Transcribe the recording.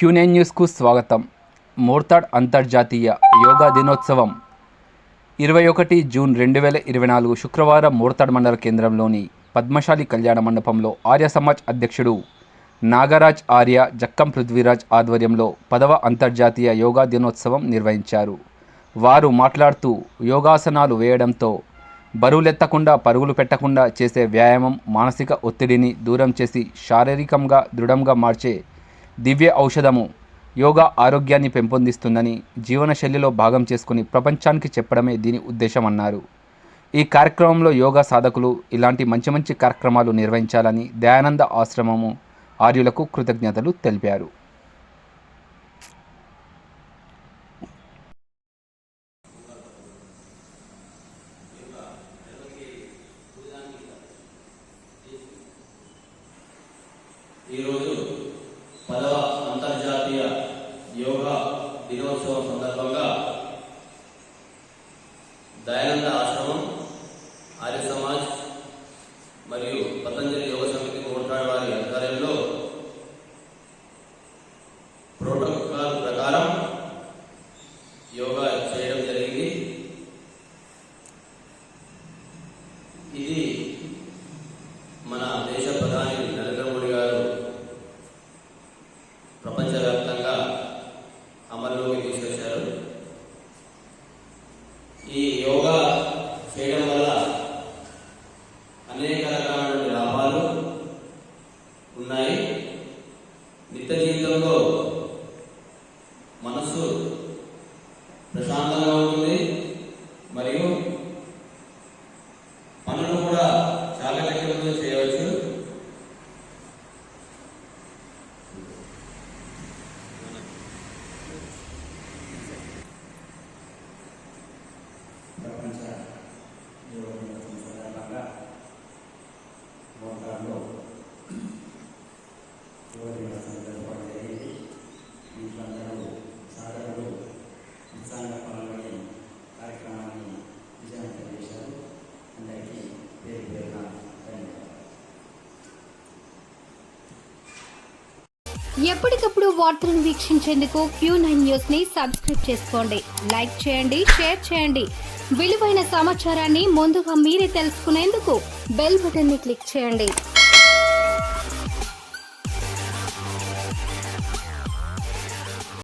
Q9 న్యూస్కు స్వాగతం. మోర్తాడ్ అంతర్జాతీయ యోగా దినోత్సవం 21 జూన్ 2024 శుక్రవారం మోర్తాడ్ మండల కేంద్రంలోని పద్మశాలి కళ్యాణ మండపంలో ఆర్య సమాజ్ అధ్యక్షుడు నాగరాజ్ ఆర్య జక్కం పృథ్వీరాజ్ ఆధ్వర్యంలో 10వ అంతర్జాతీయ యోగా దినోత్సవం నిర్వహించారు. వారు మాట్లాడుతూ యోగాసనాలు వేయడంతో బరువులెత్తకుండా పరుగులు పెట్టకుండా చేసే వ్యాయామం మానసిక ఒత్తిడిని దూరం చేసి శారీరకంగా దృఢంగా మార్చే దివ్య ఔషధము. యోగా ఆరోగ్యాన్ని పెంపొందిస్తుందని జీవనశైలిలో భాగం చేసుకుని ప్రపంచానికి చెప్పడమే దీని ఉద్దేశం అన్నారు. ఈ కార్యక్రమంలో యోగా సాధకులు ఇలాంటి మంచి కార్యక్రమాలు నిర్వహించాలని దయానంద ఆశ్రమము ఆర్యులకు కృతజ్ఞతలు తెలిపారు. ఈరోజు 10వ అంతర్జాతీయ యోగా దినోత్సవం సందర్భంగా దయానంద ఆశ్రమం, ఆర్య సమాజ్ మరియు పతంజలి యోగ సమితి మోర్తాడ్ వారి ఆధ్వర్యంలో ప్రోటోకాల్ ప్రకారం యోగా చేయడం జరిగింది. ఇది మన దేశ ప్రధాని నరేంద్ర మోడీ గారు ప్రపంచవ్యాప్తంగా అమల్లోకి తీసుకొచ్చారు. ఈ యోగా చేయడం వల్ల అనేక రకాలైన లాభాలు ఉన్నాయి. నిత్య జీవితంలో మనస్సు ప్రశాంతంగా ఉంటుంది మరియు పనులు కూడా చాలా దగ్గరగా చేయవచ్చు. ప్రపంచ యోగ దినోత్సవం సందర్భంగా మోర్తాడ్లో యోగ దినోత్సవం జరుపుకోవడం జరిగింది. ఇంట్లో అందరూ సాధకులు ఉత్సాహంగా పాల్గొని కార్యక్రమాన్ని విజయవంతం చేశారు. అందరికీ పేరు పేరున ధన్యవాదాలు. ఎప్పటికప్పుడు వార్తలను వీక్షించేందుకు Q9 న్యూస్ ని సబ్స్క్రైబ్ చేసుకోండి, లైక్ చేయండి, షేర్ చేయండి. విలువైన సమాచారాన్ని ముందుగా మీరే తెలుసుకునేందుకు బెల్ బటన్ ని క్లిక్ చేయండి.